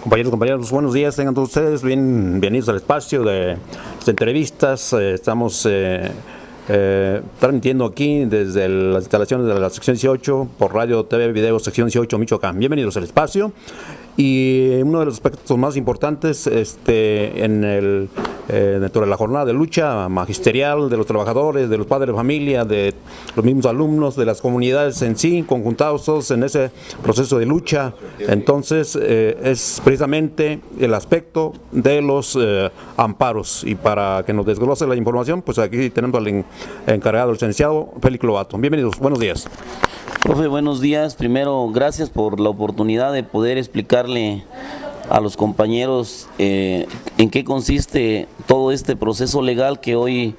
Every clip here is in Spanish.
Compañeros, buenos días, tengan todos ustedes, bienvenidos al espacio de entrevistas. Estamos transmitiendo aquí desde las instalaciones de la sección 18 por Radio, TV, Video, sección 18, Michoacán. Bienvenidos al espacio. Y uno de los aspectos más importantes dentro de la jornada de lucha magisterial de los trabajadores, de los padres de familia, de los mismos alumnos, de las comunidades en sí, conjuntados todos en ese proceso de lucha. Entonces es precisamente el aspecto de los amparos, y para que nos desglose la información, pues aquí tenemos al encargado, el licenciado Félix Lobato. Bienvenidos, buenos días. Profe, buenos días. Primero, gracias por la oportunidad de poder explicarle a los compañeros en qué consiste todo este proceso legal que hoy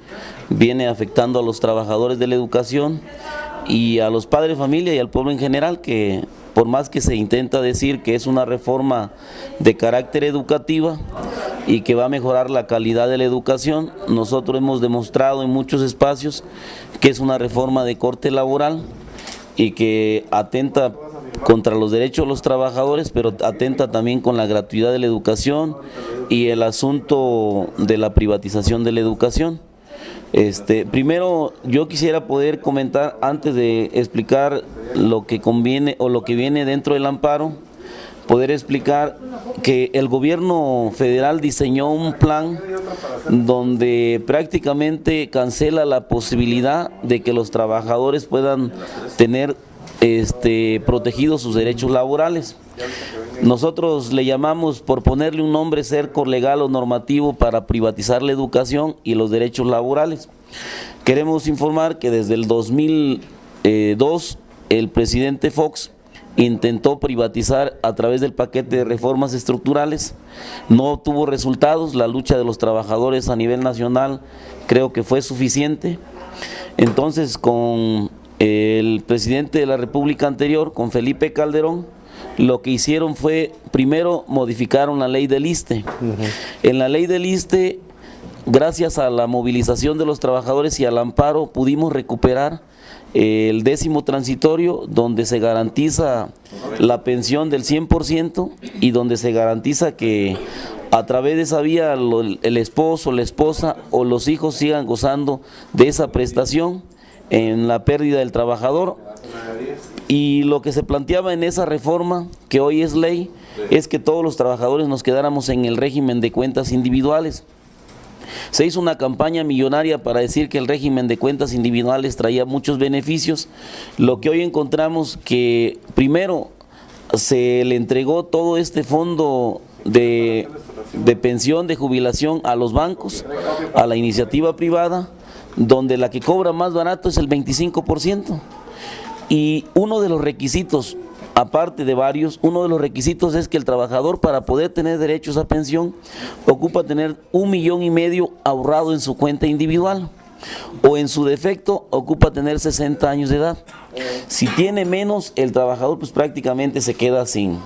viene afectando a los trabajadores de la educación y a los padres de familia y al pueblo en general, que por más que se intenta decir que es una reforma de carácter educativa y que va a mejorar la calidad de la educación, nosotros hemos demostrado en muchos espacios que es una reforma de corte laboral y que atenta contra los derechos de los trabajadores, pero atenta también con la gratuidad de la educación y el asunto de la privatización de la educación. Primero, yo quisiera poder comentar, antes de explicar lo que conviene o lo que viene dentro del amparo, poder explicar que el gobierno federal diseñó un plan donde prácticamente cancela la posibilidad de que los trabajadores puedan tener protegidos sus derechos laborales. Nosotros le llamamos, por ponerle un nombre, cerco legal o normativo para privatizar la educación y los derechos laborales. Queremos informar que desde el 2002 el presidente Fox intentó privatizar a través del paquete de reformas estructurales, no tuvo resultados. La lucha de los trabajadores a nivel nacional creo que fue suficiente. Entonces, con el presidente de la República anterior, con Felipe Calderón, lo que hicieron fue, primero modificaron la ley del ISSSTE. En la ley del ISSSTE, gracias a la movilización de los trabajadores y al amparo, pudimos recuperar el 10º transitorio, donde se garantiza la pensión del 100% y donde se garantiza que a través de esa vía el esposo, la esposa o los hijos sigan gozando de esa prestación en la pérdida del trabajador. Y lo que se planteaba en esa reforma, que hoy es ley, es que todos los trabajadores nos quedáramos en el régimen de cuentas individuales. Se hizo una campaña millonaria para decir que el régimen de cuentas individuales traía muchos beneficios. Lo que hoy encontramos que primero se le entregó todo este fondo de pensión, de jubilación a los bancos, a la iniciativa privada, donde la que cobra más barato es el 25%. Y uno de los requisitos, aparte de varios, uno de los requisitos es que el trabajador, para poder tener derechos a pensión, ocupa tener 1,5 millones ahorrado en su cuenta individual, o en su defecto ocupa tener 60 años de edad. Si tiene menos, el trabajador pues prácticamente se queda sin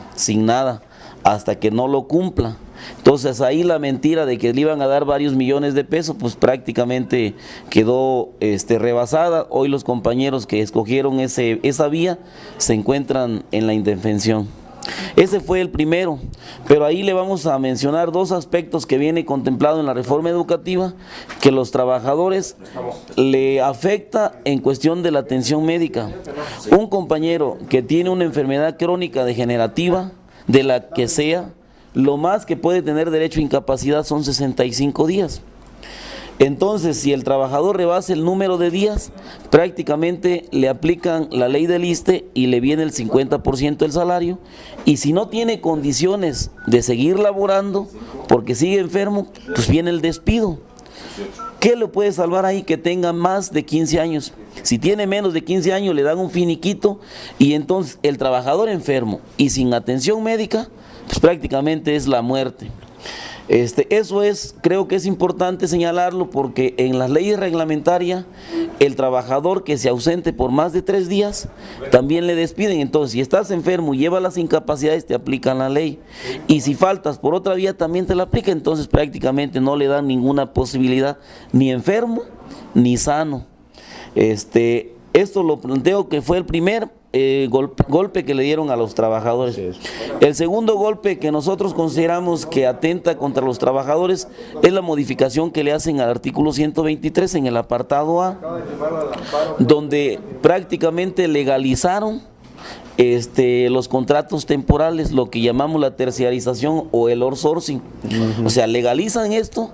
nada hasta que no lo cumpla. Entonces ahí la mentira de que le iban a dar varios millones de pesos pues prácticamente quedó rebasada. Hoy los compañeros que escogieron esa vía se encuentran en la indefensión. Ese fue el primero, pero ahí le vamos a mencionar dos aspectos que viene contemplado en la reforma educativa, que los trabajadores le afecta en cuestión de la atención médica. Un compañero que tiene una enfermedad crónica degenerativa, de la que sea, lo más que puede tener derecho a incapacidad son 65 días. Entonces, si el trabajador rebasa el número de días, prácticamente le aplican la ley del ISSSTE y le viene el 50% del salario. Y si no tiene condiciones de seguir laborando porque sigue enfermo, pues viene el despido. ¿Qué le puede salvar ahí? Que tenga más de 15 años. Si tiene menos de 15 años, le dan un finiquito, y entonces el trabajador enfermo y sin atención médica, pues prácticamente es la muerte. Eso creo que es importante señalarlo, porque en las leyes reglamentarias el trabajador que se ausente por más de 3 días también le despiden. Entonces, si estás enfermo y llevas las incapacidades, te aplican la ley, y si faltas por otra vía también te la aplican. Entonces prácticamente no le dan ninguna posibilidad, ni enfermo ni sano. Esto lo planteo que fue el primer golpe que le dieron a los trabajadores. El segundo golpe que nosotros consideramos que atenta contra los trabajadores es la modificación que le hacen al artículo 123 en el apartado A, donde prácticamente legalizaron los contratos temporales, lo que llamamos la terciarización o el outsourcing. O sea, legalizan esto.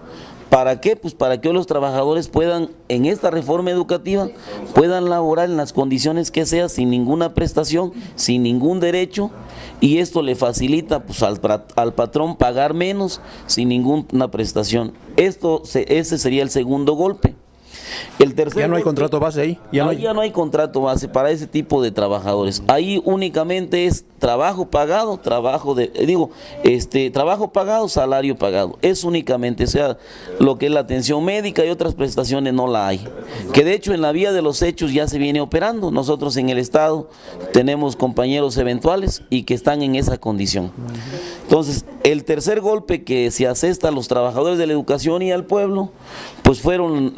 ¿Para qué? Pues para que los trabajadores puedan, en esta reforma educativa, puedan laborar en las condiciones que sea, sin ninguna prestación, sin ningún derecho, y esto le facilita pues al patrón pagar menos sin ninguna prestación. Ese sería el segundo golpe. El tercer ¿Ya no hay golpe, contrato base ahí? Ya no hay contrato base para ese tipo de trabajadores. Ahí únicamente es trabajo pagado, trabajo pagado, salario pagado. Es únicamente, o sea, lo que es la atención médica y otras prestaciones no la hay. Que de hecho en la vía de los hechos ya se viene operando. Nosotros en el Estado tenemos compañeros eventuales y que están en esa condición. Entonces, el tercer golpe que se asesta a los trabajadores de la educación y al pueblo, pues fueron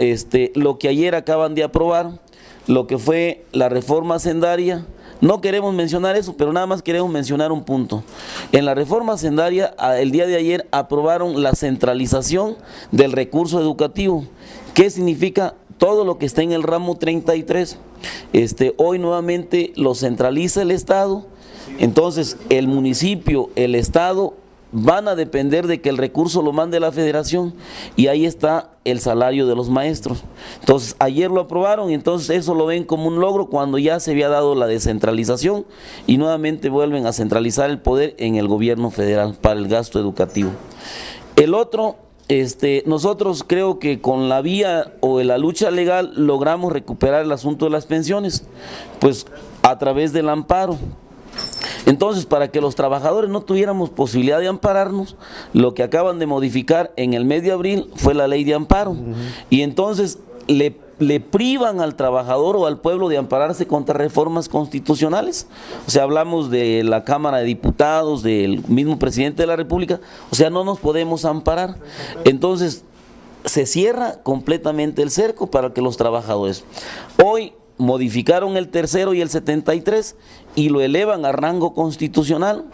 lo que ayer acaban de aprobar, lo que fue la reforma hacendaria. No queremos mencionar eso, pero nada más queremos mencionar un punto. En la reforma hacendaria, el día de ayer aprobaron la centralización del recurso educativo. ¿Qué significa? Todo lo que está en el ramo 33. Hoy nuevamente lo centraliza el Estado. Entonces el municipio, el Estado van a depender de que el recurso lo mande la Federación, y ahí está el salario de los maestros. Entonces ayer lo aprobaron y entonces eso lo ven como un logro cuando ya se había dado la descentralización, y nuevamente vuelven a centralizar el poder en el gobierno federal para el gasto educativo. El otro, nosotros creo que con la vía o la lucha legal logramos recuperar el asunto de las pensiones, pues a través del amparo. Entonces, para que los trabajadores no tuviéramos posibilidad de ampararnos, lo que acaban de modificar en el mes de abril fue la ley de amparo. Y entonces le privan al trabajador o al pueblo de ampararse contra reformas constitucionales. O sea, hablamos de la Cámara de Diputados, del mismo presidente de la República. O sea, no nos podemos amparar. Entonces, se cierra completamente el cerco para que los trabajadores. Hoy modificaron el tercero y el 73 y lo elevan a rango constitucional.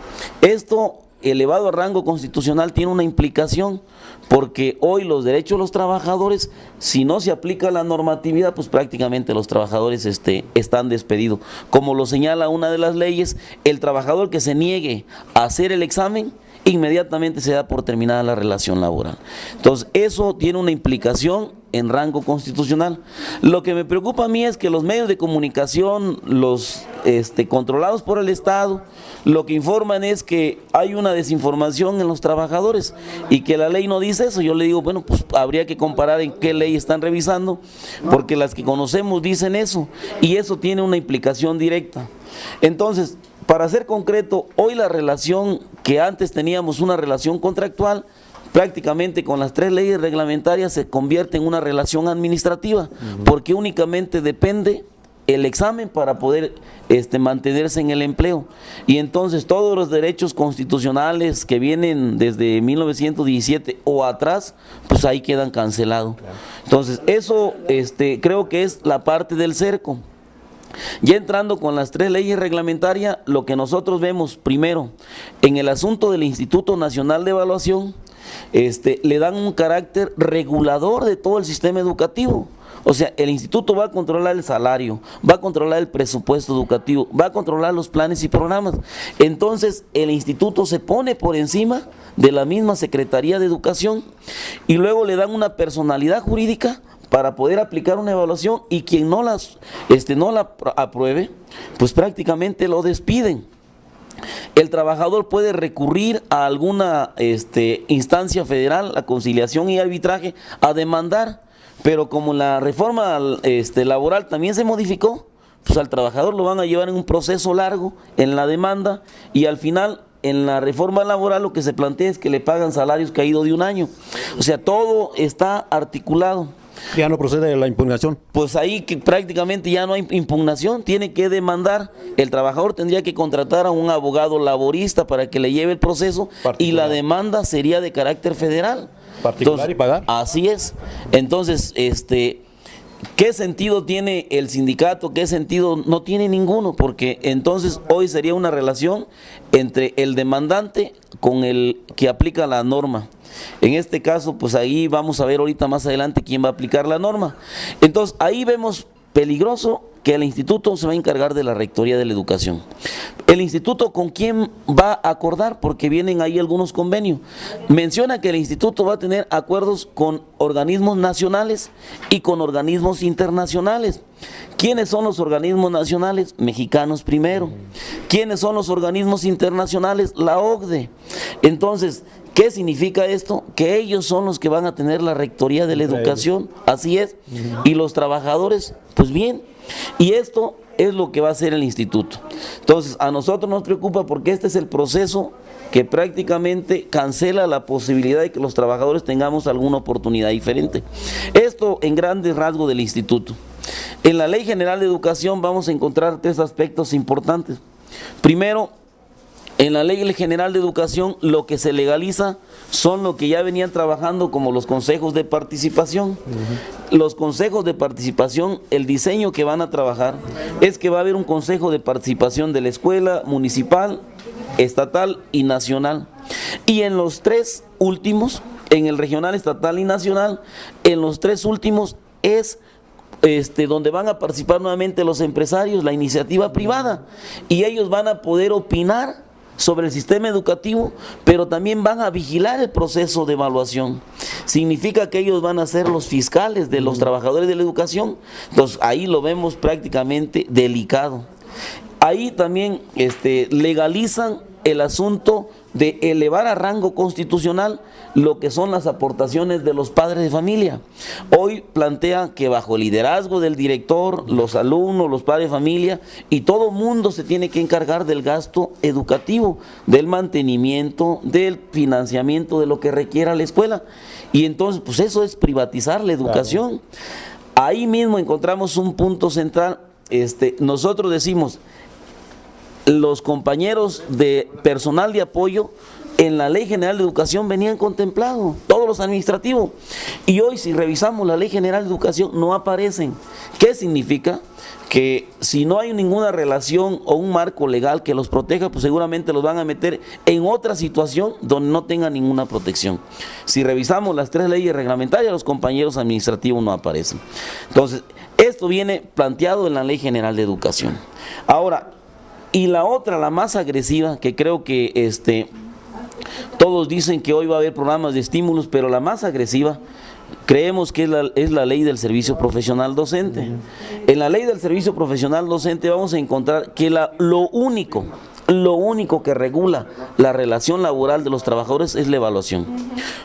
Esto elevado a rango constitucional tiene una implicación, porque hoy los derechos de los trabajadores, si no se aplica la normatividad, pues prácticamente los trabajadores están despedidos. Como lo señala una de las leyes, el trabajador que se niegue a hacer el examen, inmediatamente se da por terminada la relación laboral. Entonces, eso tiene una implicación en rango constitucional. Lo que me preocupa a mí es que los medios de comunicación, los controlados por el Estado, lo que informan es que hay una desinformación en los trabajadores y que la ley no dice eso. Yo le digo, bueno, pues habría que comparar en qué ley están revisando, porque las que conocemos dicen eso, y eso tiene una implicación directa. Entonces, para ser concreto, hoy la relación que antes teníamos una relación contractual, prácticamente con las 3 leyes reglamentarias se convierte en una relación administrativa, porque únicamente depende el examen para poder mantenerse en el empleo. Y entonces todos los derechos constitucionales que vienen desde 1917 o atrás, pues ahí quedan cancelados. Entonces eso creo que es la parte del cerco. Ya entrando con las 3 leyes reglamentarias, lo que nosotros vemos primero, en el asunto del Instituto Nacional de Evaluación, le dan un carácter regulador de todo el sistema educativo. O sea, el instituto va a controlar el salario, va a controlar el presupuesto educativo, va a controlar los planes y programas. Entonces, el instituto se pone por encima de la misma Secretaría de Educación, y luego le dan una personalidad jurídica para poder aplicar una evaluación, y quien no la apruebe, pues prácticamente lo despiden. El trabajador puede recurrir a alguna instancia federal, a conciliación y arbitraje, a demandar, pero como la reforma laboral también se modificó, pues al trabajador lo van a llevar en un proceso largo en la demanda, y al final en la reforma laboral lo que se plantea es que le pagan salarios caídos de 1 año. O sea, todo está articulado. Ya no procede la impugnación. Pues ahí que prácticamente ya no hay impugnación, tiene que demandar. El trabajador tendría que contratar a un abogado laborista para que le lleve el proceso, y la demanda sería de carácter federal. Particular. Entonces, y pagar. Así es. Entonces, ¿qué sentido tiene el sindicato? ¿Qué sentido? No tiene ninguno, porque entonces hoy sería una relación entre el demandante con el que aplica la norma. En este caso, pues ahí vamos a ver ahorita más adelante quién va a aplicar la norma. Entonces, ahí vemos peligroso que el instituto se va a encargar de la rectoría de la educación. El instituto, ¿con quién va a acordar? Porque vienen ahí algunos convenios. Menciona que el instituto va a tener acuerdos con organismos nacionales y con organismos internacionales. ¿Quiénes son los organismos nacionales? Mexicanos primero. ¿Quiénes son los organismos internacionales? La OCDE. Entonces, ¿qué significa esto? Que ellos son los que van a tener la rectoría de la educación, así es, y los trabajadores, pues bien, y esto es lo que va a hacer el instituto. Entonces, a nosotros nos preocupa porque este es el proceso que prácticamente cancela la posibilidad de que los trabajadores tengamos alguna oportunidad diferente. Esto en grandes rasgos del instituto. En la Ley General de Educación vamos a encontrar 3 aspectos importantes. Primero, en la Ley General de Educación lo que se legaliza son lo que ya venían trabajando como los consejos de participación. Los consejos de participación, el diseño que van a trabajar es que va a haber un consejo de participación de la escuela municipal, estatal y nacional. Y en los 3 últimos, en el regional, estatal y nacional, en los 3 últimos es donde van a participar nuevamente los empresarios, la iniciativa privada, y ellos van a poder opinar sobre el sistema educativo, pero también van a vigilar el proceso de evaluación. Significa que ellos van a ser los fiscales de los trabajadores de la educación. Entonces ahí lo vemos prácticamente delicado. Ahí también legalizan el asunto de elevar a rango constitucional lo que son las aportaciones de los padres de familia. Hoy plantea que bajo el liderazgo del director, los alumnos, los padres de familia y todo mundo se tiene que encargar del gasto educativo, del mantenimiento, del financiamiento de lo que requiera la escuela. Y entonces, pues eso es privatizar la educación. Claro. Ahí mismo encontramos un punto central. Nosotros decimos, los compañeros de personal de apoyo en la Ley General de Educación venían contemplados, todos los administrativos, y hoy si revisamos la Ley General de Educación no aparecen. ¿Qué significa? Que si no hay ninguna relación o un marco legal que los proteja, pues seguramente los van a meter en otra situación donde no tengan ninguna protección. Si revisamos las 3 leyes reglamentarias, los compañeros administrativos no aparecen. Entonces, esto viene planteado en la Ley General de Educación. Ahora, y la otra, la más agresiva, que creo que todos dicen que hoy va a haber programas de estímulos, pero la más agresiva creemos que es la ley del servicio profesional docente. En la ley del servicio profesional docente vamos a encontrar que lo único que regula la relación laboral de los trabajadores es la evaluación.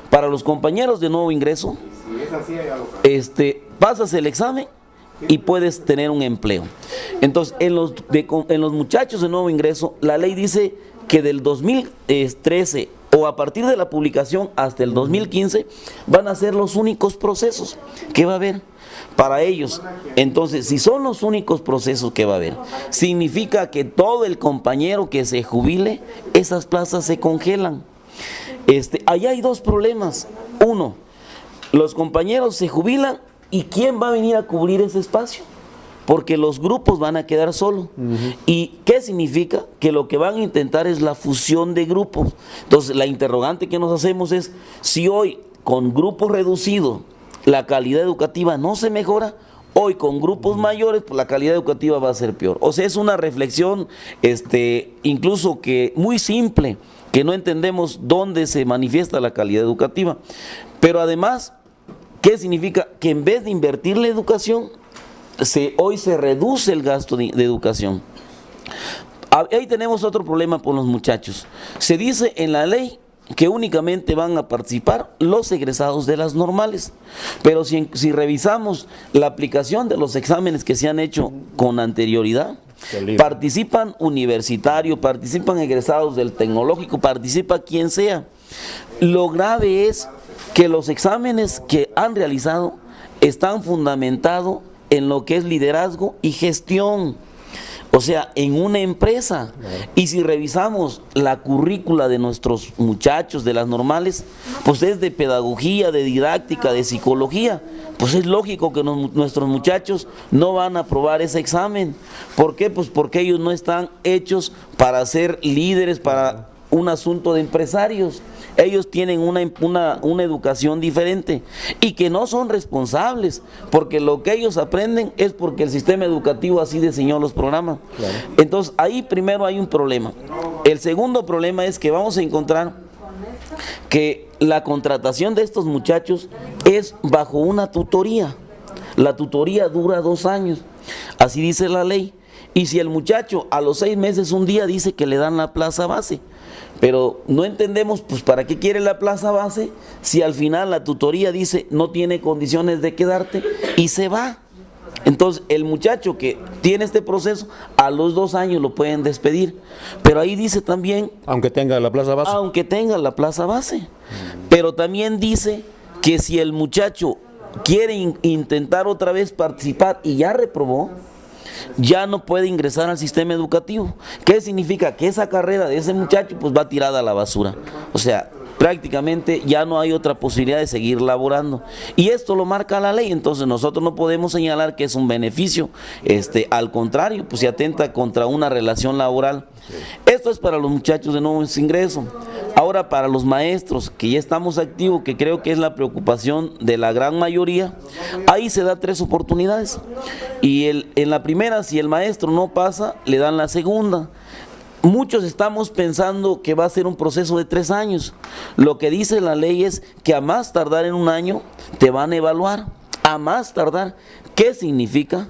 Para los compañeros de nuevo ingreso, pasas el examen y puedes tener un empleo. Entonces, en los muchachos de nuevo ingreso, la ley dice que del 2013 o a partir de la publicación hasta el 2015 van a ser los únicos procesos que va a haber para ellos. Entonces, si son los únicos procesos que va a haber, significa que todo el compañero que se jubile, esas plazas se congelan. Allá hay 2 problemas. Uno, los compañeros se jubilan y ¿quién va a venir a cubrir ese espacio? Porque los grupos van a quedar solos. ¿Y qué significa? Que lo que van a intentar es la fusión de grupos. Entonces, la interrogante que nos hacemos es, si hoy con grupos reducidos la calidad educativa no se mejora, hoy con grupos mayores pues la calidad educativa va a ser peor. O sea, es una reflexión incluso que muy simple, que no entendemos dónde se manifiesta la calidad educativa. Pero además, ¿qué significa? Que en vez de invertir la educación, hoy se reduce el gasto de educación. Ahí tenemos otro problema por los muchachos. Se dice en la ley que únicamente van a participar los egresados de las normales, pero si revisamos la aplicación de los exámenes que se han hecho con anterioridad, participan universitarios, participan egresados del tecnológico, participa quien sea. Lo grave es que los exámenes que han realizado están fundamentados en lo que es liderazgo y gestión. o sea, en una empresa. Y si revisamos la currícula de nuestros muchachos de las normales, pues es de pedagogía, de didáctica, de psicología. Pues es lógico que nuestros muchachos no van a aprobar ese examen. ¿Por qué? Pues porque ellos no están hechos para ser líderes, para un asunto de empresarios. Ellos tienen una educación diferente y que no son responsables, porque lo que ellos aprenden es porque el sistema educativo así diseñó los programas. Claro. Entonces ahí primero hay un problema. El segundo problema es que vamos a encontrar que la contratación de estos muchachos es bajo una tutoría. La tutoría dura 2 años, así dice la ley. Y si el muchacho a los 6 meses un día dice que le dan la plaza base, pero no entendemos pues para qué quiere la plaza base si al final la tutoría dice no tiene condiciones de quedarte y se va. Entonces el muchacho que tiene este proceso a los 2 años lo pueden despedir, pero ahí dice también, aunque tenga la plaza base, pero también dice que si el muchacho quiere intentar otra vez participar y ya reprobó, ya no puede ingresar al sistema educativo. ¿Qué significa? Que esa carrera de ese muchacho pues va tirada a la basura. O sea, prácticamente ya no hay otra posibilidad de seguir laborando. Y esto lo marca la ley, entonces nosotros no podemos señalar que es un beneficio. Al contrario, pues se atenta contra una relación laboral. Esto es para los muchachos de nuevo ingreso. Ahora para los maestros, que ya estamos activos, que creo que es la preocupación de la gran mayoría, ahí se da 3 oportunidades. Y en la primera, si el maestro no pasa, le dan la segunda. Muchos estamos pensando que va a ser un proceso de 3 años. Lo que dice la ley es que a más tardar en 1 año te van a evaluar. A más tardar. ¿Qué significa?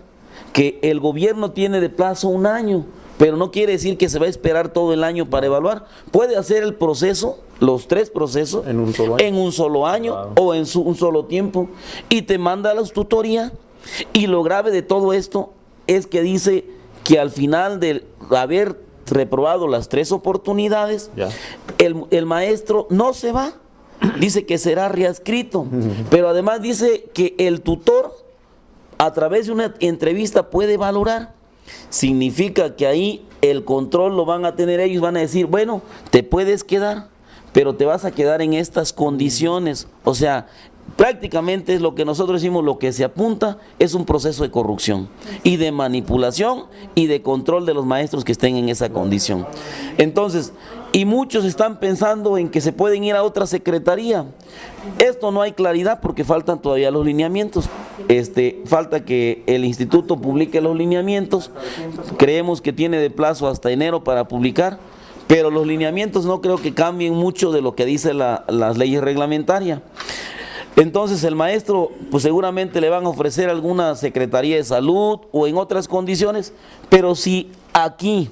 Que el gobierno tiene de plazo 1 año, pero no quiere decir que se va a esperar todo el año para evaluar. Puede hacer el proceso, los 3 procesos, en un solo año o en un solo tiempo, y te manda a la tutoría. Y lo grave de todo esto es que dice que al final de haber reprobado las 3 oportunidades, el maestro no se va, dice que será readscrito, pero además dice que el tutor a través de una entrevista puede valorar. Significa que ahí el control lo van a tener ellos, van a decir, bueno, te puedes quedar, pero te vas a quedar en estas condiciones. O sea, prácticamente es lo que nosotros decimos, lo que se apunta es un proceso de corrupción y de manipulación y de control de los maestros que estén en esa condición. Entonces, y muchos están pensando en que se pueden ir a otra secretaría. Esto no hay claridad porque faltan todavía los lineamientos. Falta que el instituto publique los lineamientos. Creemos que tiene de plazo hasta enero para publicar, pero los lineamientos no creo que cambien mucho de lo que dice las leyes reglamentarias. Entonces el maestro pues seguramente le van a ofrecer alguna secretaría de salud o en otras condiciones, pero si aquí,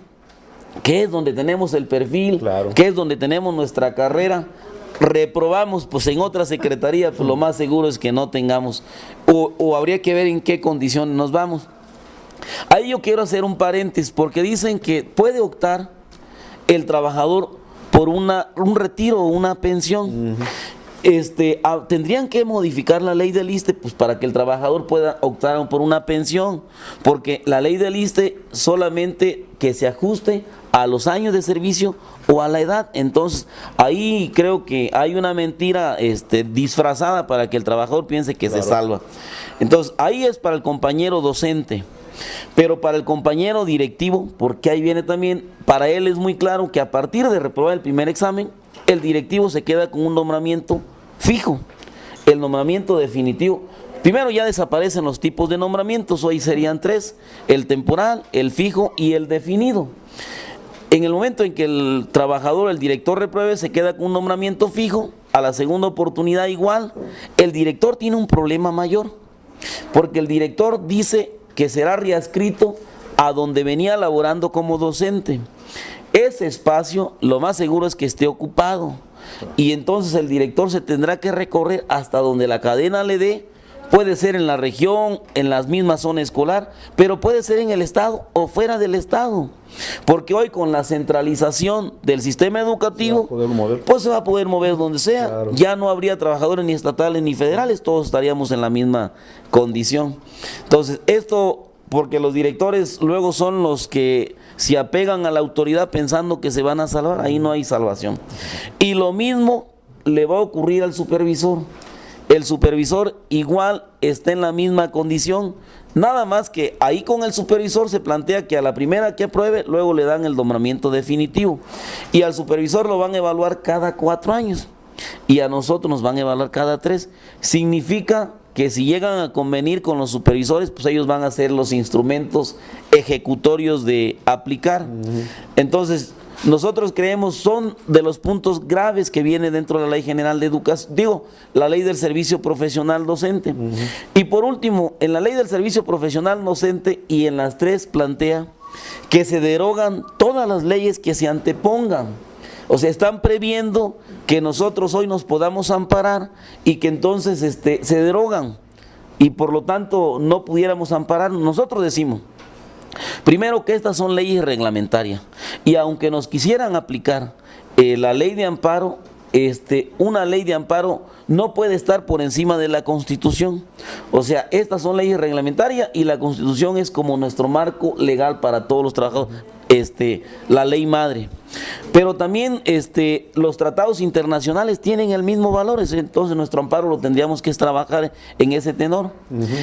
que es donde tenemos el perfil, que es donde tenemos nuestra carrera, reprobamos pues en otra secretaría, pues lo más seguro es que no tengamos, o habría que ver en qué condiciones nos vamos. Ahí yo quiero hacer un paréntesis, porque dicen que puede optar el trabajador por un retiro o una pensión. Tendrían que modificar la ley del ISSSTE pues para que el trabajador pueda optar por una pensión, porque la ley del ISSSTE solamente que se ajuste a los años de servicio o a la edad. Entonces ahí creo que hay una mentira disfrazada para que el trabajador piense que se salva. Entonces ahí es para el compañero docente, pero para el compañero directivo, porque ahí viene también, para él es muy claro que a partir de reprobar el primer examen, el directivo se queda con un nombramiento fijo, el nombramiento definitivo. Primero ya desaparecen los tipos de nombramientos, hoy serían 3, el temporal, el fijo y el definido. En el momento en que el trabajador, el director repruebe, se queda con un nombramiento fijo, a la segunda oportunidad igual. El director tiene un problema mayor, porque el director dice que será readscrito a donde venía laborando como docente. Ese espacio lo más seguro es que esté ocupado y entonces el director se tendrá que recorrer hasta donde la cadena le dé. Puede ser en la región, en la misma zona escolar, pero puede ser en el estado o fuera del estado, porque hoy con la centralización del sistema educativo pues se va a poder mover donde sea. Ya no habría trabajadores ni estatales ni federales, todos estaríamos en la misma condición. Entonces esto porque los directores luego son los que se apegan a la autoridad pensando que se van a salvar, ahí no hay salvación. Y lo mismo le va a ocurrir al supervisor. El supervisor igual está en la misma condición, nada más que ahí con el supervisor se plantea que a la primera que apruebe, luego le dan el nombramiento definitivo. Y al supervisor lo van a evaluar cada 4 años y a nosotros nos van a evaluar cada 3. Significa que si llegan a convenir con los supervisores, pues ellos van a ser los instrumentos ejecutorios de aplicar. Entonces, nosotros creemos son de los puntos graves que viene dentro de la Ley General de Educación, la Ley del Servicio Profesional Docente. Y por último, en la Ley del Servicio Profesional Docente y en las 3 plantea que se derogan todas las leyes que se antepongan. O sea, están previendo que nosotros hoy nos podamos amparar y que entonces se derogan y por lo tanto no pudiéramos amparar. Nosotros decimos, primero, que estas son leyes reglamentarias y aunque nos quisieran aplicar la ley de amparo, una ley de amparo no puede estar por encima de la Constitución. O sea, estas son leyes reglamentarias y la Constitución es como nuestro marco legal para todos los trabajadores, la ley madre. Pero también los tratados internacionales tienen el mismo valor, entonces nuestro amparo lo tendríamos que trabajar en ese tenor.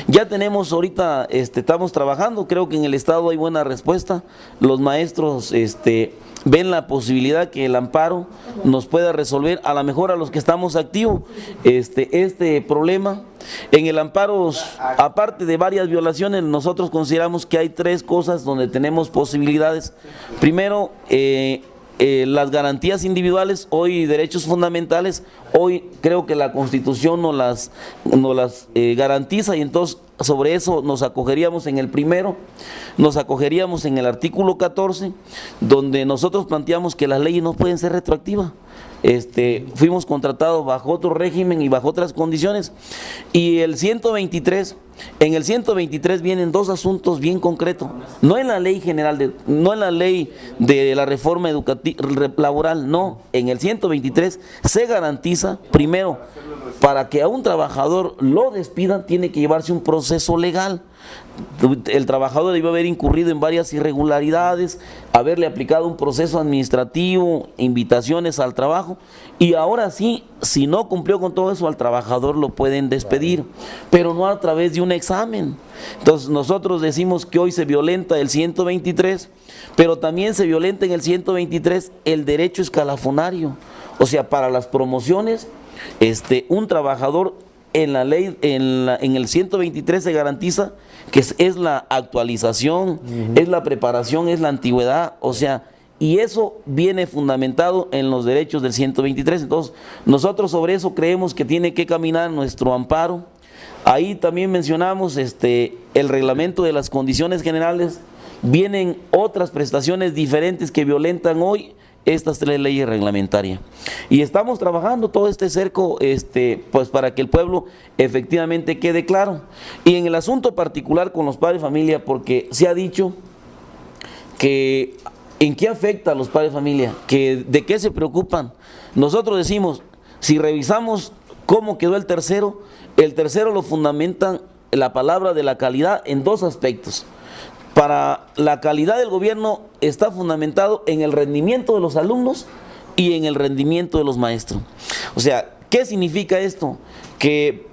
Ya tenemos ahorita, estamos trabajando, creo que en el Estado hay buena respuesta, los maestros ven la posibilidad que el amparo nos pueda resolver, a lo mejor a los que estamos activos, este problema. En el amparo, aparte de varias violaciones, nosotros consideramos que hay 3 cosas donde tenemos posibilidades. Primero, las garantías individuales, hoy derechos fundamentales, hoy creo que la Constitución nos las garantiza y entonces sobre eso nos acogeríamos en el primero, nos acogeríamos en el artículo 14, donde nosotros planteamos que las leyes no pueden ser retroactivas. Fuimos contratados bajo otro régimen y bajo otras condiciones. Y el 123, en el 123 vienen 2 asuntos bien concretos, no en la ley general, no en la ley de la reforma educativa laboral, no, en el 123 se garantiza, primero, para que a un trabajador lo despidan tiene que llevarse un proceso legal. El trabajador debió haber incurrido en varias irregularidades, haberle aplicado un proceso administrativo, invitaciones al trabajo, y ahora sí, si no cumplió con todo eso, al trabajador lo pueden despedir, pero no a través de un examen. Entonces nosotros decimos que hoy se violenta el 123, pero también se violenta en el 123 el derecho escalafonario. O sea, para las promociones, un trabajador en la ley, en el 123 se garantiza que es la actualización, es la preparación, es la antigüedad, o sea, y eso viene fundamentado en los derechos del 123. Entonces, nosotros sobre eso creemos que tiene que caminar nuestro amparo. Ahí también mencionamos el reglamento de las condiciones generales. Vienen otras prestaciones diferentes que violentan hoy estas 3 leyes reglamentarias. Y estamos trabajando todo este cerco pues para que el pueblo efectivamente quede claro. Y en el asunto particular con los padres de familia, porque se ha dicho que ¿en qué afecta a los padres de familia? ¿De qué se preocupan? Nosotros decimos, si revisamos cómo quedó el tercero lo fundamentan la palabra de la calidad en 2 aspectos. Para la calidad del gobierno está fundamentado en el rendimiento de los alumnos y en el rendimiento de los maestros. O sea, ¿qué significa esto? Que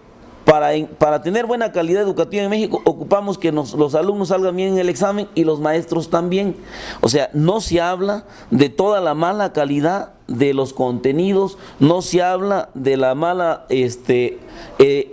para tener buena calidad educativa en México ocupamos que los alumnos salgan bien en el examen y los maestros también. O sea, no se habla de toda la mala calidad de los contenidos, no se habla de la mala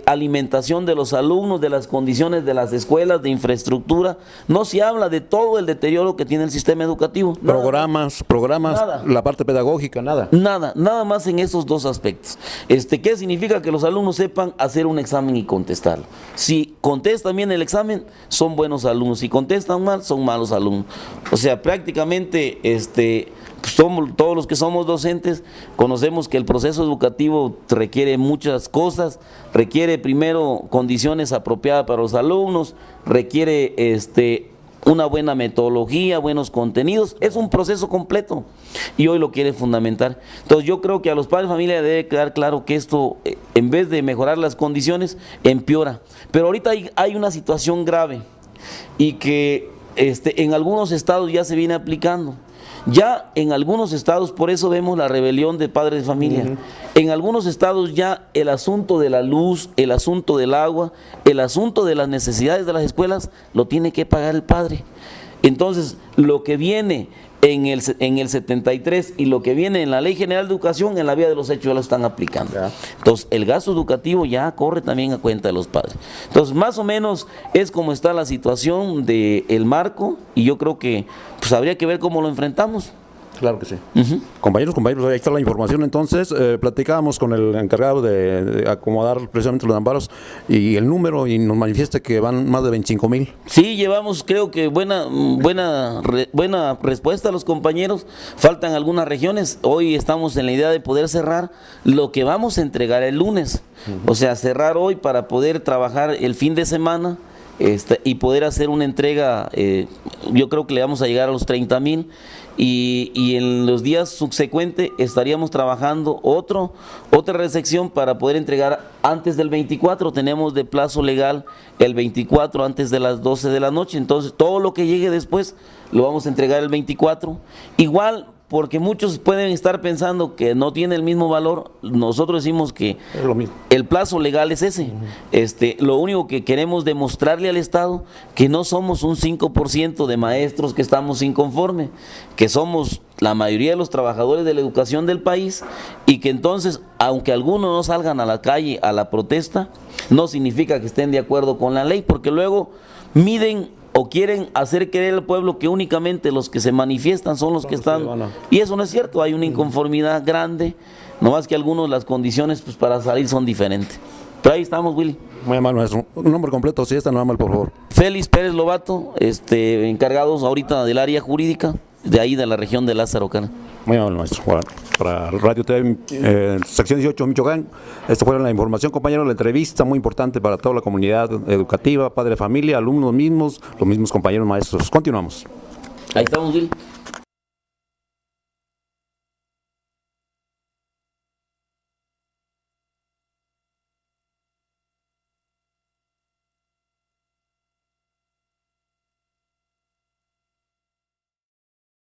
alimentación de los alumnos, de las condiciones de las escuelas, de infraestructura, no se habla de todo el deterioro que tiene el sistema educativo. Programas, nada. La parte pedagógica, nada. Nada más en esos 2 aspectos. ¿Qué significa? Que los alumnos sepan hacer un examen y contestarlo. Si contestan bien el examen, son buenos alumnos. Si contestan mal, son malos alumnos. O sea, prácticamente somos todos los que somos docentes, conocemos que el proceso educativo requiere muchas cosas, requiere primero condiciones apropiadas para los alumnos, requiere una buena metodología, buenos contenidos, es un proceso completo y hoy lo quiere fundamentar. Entonces yo creo que a los padres de familia debe quedar claro que esto, en vez de mejorar las condiciones, empeora. Pero ahorita hay una situación grave y que en algunos estados ya se viene aplicando. Ya en algunos estados, por eso vemos la rebelión de padres de familia. En algunos estados ya el asunto de la luz, el asunto del agua, el asunto de las necesidades de las escuelas, lo tiene que pagar el padre. Entonces, lo que viene en el 73 y lo que viene en la Ley General de Educación, en la vía de los hechos ya lo están aplicando. Entonces, el gasto educativo ya corre también a cuenta de los padres. Entonces, más o menos es como está la situación del marco, y yo creo que pues habría que ver cómo lo enfrentamos. Claro que sí. Compañeros, ahí está la información. Entonces, platicábamos con el encargado de acomodar precisamente los amparos y el número, y nos manifiesta que van más de 25,000. Sí, llevamos, creo que buena respuesta a los compañeros. Faltan algunas regiones. Hoy estamos en la idea de poder cerrar lo que vamos a entregar el lunes. O sea, cerrar hoy para poder trabajar el fin de semana. Y poder hacer una entrega, yo creo que le vamos a llegar a los 30,000, y en los días subsecuentes estaríamos trabajando otra recepción para poder entregar antes del 24. Tenemos de plazo legal el 24 antes de las 12 de la noche, entonces todo lo que llegue después lo vamos a entregar el 24. Igual, porque muchos pueden estar pensando que no tiene el mismo valor, nosotros decimos que es lo mismo. El plazo legal es ese. Lo único que queremos demostrarle al Estado que no somos un 5% de maestros que estamos inconformes, que somos la mayoría de los trabajadores de la educación del país, y que entonces, aunque algunos no salgan a la calle a la protesta, no significa que estén de acuerdo con la ley, porque luego miden o quieren hacer creer al pueblo que únicamente los que se manifiestan son los que están, y eso no es cierto. Hay una inconformidad grande, no más que algunos las condiciones pues para salir son diferentes. Pero ahí estamos, Willy. Muy amable, maestro. Un nombre completo, si está normal, por favor. Félix Pérez Lobato, encargados ahorita del área jurídica, de ahí de la región de Lázaro Cárdenas. Muy amable, maestro. Bueno, para Radio TV, sección 18, Michoacán, esta fue la información, compañeros, la entrevista muy importante para toda la comunidad educativa, padre de familia, alumnos mismos, los mismos compañeros maestros. Continuamos. Ahí estamos, Willy.